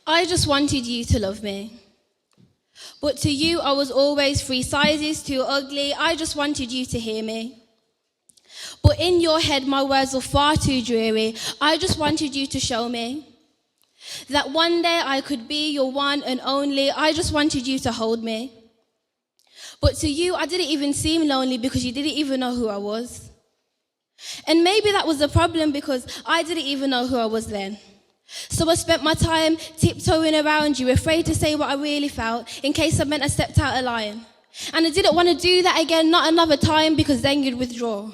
I just wanted you to love me. But to you, I was always 3 sizes too ugly. I just wanted you to hear me. But in your head, my words were far too dreary. I just wanted you to show me that one day I could be your one and only. I just wanted you to hold me. But to you, I didn't even seem lonely because you didn't even know who I was. And maybe that was the problem because I didn't even know who I was then. So I spent my time tiptoeing around you, afraid to say what I really felt in case I meant I stepped out of line. And I didn't want to do that again, not another time, because then you'd withdraw.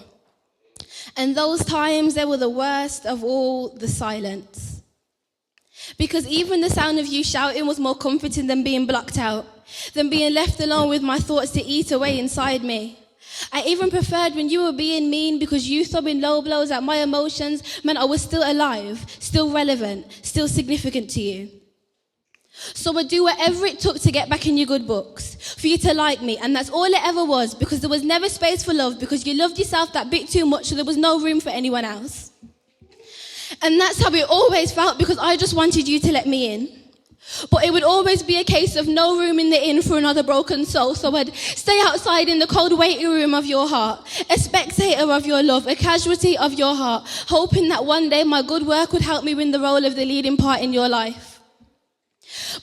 And those times, they were the worst of all, the silence. Because even the sound of you shouting was more comforting than being blocked out, than being left alone with my thoughts to eat away inside me. I even preferred when you were being mean because you throwing low blows at my emotions meant I was still alive, still relevant, still significant to you. So I'd do whatever it took to get back in your good books, for you to like me, and that's all it ever was, because there was never space for love, because you loved yourself that bit too much so there was no room for anyone else. And that's how it always felt, because I just wanted you to let me in. But it would always be a case of no room in the inn for another broken soul, so I'd stay outside in the cold waiting room of your heart, a spectator of your love, a casualty of your heart, hoping that one day my good work would help me win the role of the leading part in your life.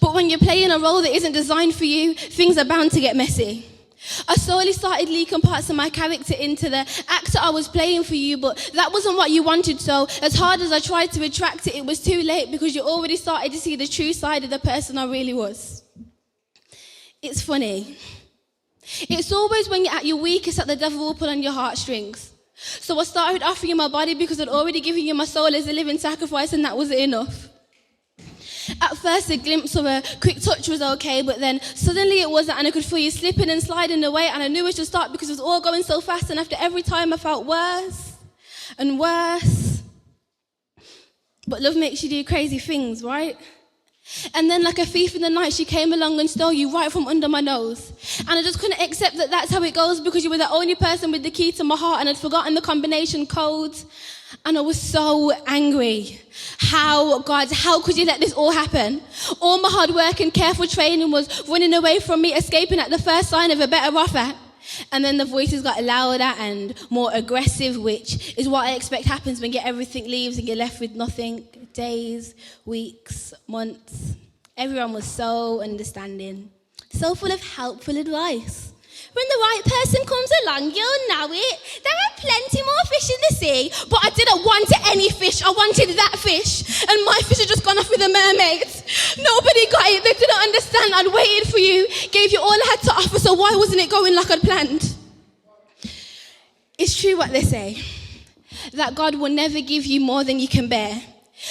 But when you're playing a role that isn't designed for you, things are bound to get messy. I slowly started leaking parts of my character into the actor I was playing for you, but that wasn't what you wanted, so as hard as I tried to retract it, it was too late because you already started to see the true side of the person I really was. It's funny. It's always when you're at your weakest that the devil will pull on your heartstrings. So I started offering you my body because I'd already given you my soul as a living sacrifice, and that wasn't enough. At first, a glimpse of a quick touch was okay, but then suddenly it wasn't, and I could feel you slipping and sliding away, and I knew it should stop because it was all going so fast, and after every time I felt worse and worse. But love makes you do crazy things, right? And then like a thief in the night, she came along and stole you right from under my nose. And I just couldn't accept that that's how it goes because you were the only person with the key to my heart, and I'd forgotten the combination codes. And I was so angry. God, how could you let this all happen? All my hard work and careful training was running away from me, escaping at the first sign of a better offer. And then the voices got louder and more aggressive, which is what I expect happens when everything leaves and you're left with nothing. Days, weeks, months. Everyone was so understanding, so full of helpful advice. When the right person comes along, you'll know it. There are plenty more fish in the sea, but I didn't want any fish. I wanted that fish. And my fish had just gone off with the mermaids. Nobody got it. They didn't understand. I'd waited for you, gave you all I had to offer, so why wasn't it going like I'd planned? It's true what they say, that God will never give you more than you can bear.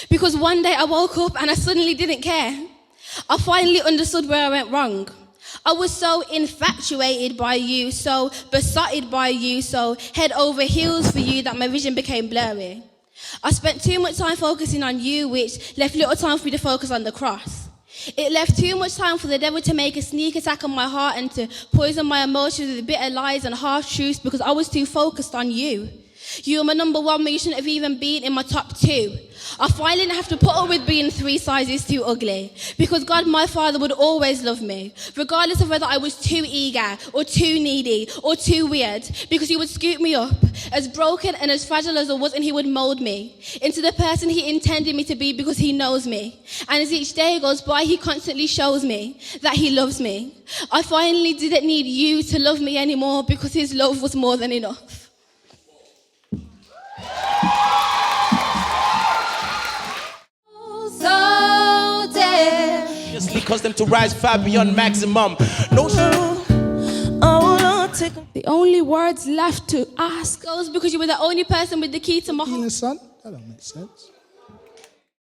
Because one day I woke up and I suddenly didn't care. I finally understood where I went wrong. I was so infatuated by you, so besotted by you, so head over heels for you that my vision became blurry. I spent too much time focusing on you, which left little time for me to focus on the cross. It left too much time for the devil to make a sneak attack on my heart and to poison my emotions with bitter lies and half-truths because I was too focused on you. You were my number one, but you shouldn't have even been in my top 2. I finally didn't have to put up with being 3 sizes too ugly, because God, my Father, would always love me, regardless of whether I was too eager or too needy or too weird, because he would scoop me up, as broken and as fragile as I was, and he would mold me into the person he intended me to be because he knows me. And as each day goes by, he constantly shows me that he loves me. I finally didn't need you to love me anymore because his love was more than enough. Just cause them to rise far beyond maximum. No. The only words left to ask goes because you were the only person with the key to my heart. Son? That don't make sense.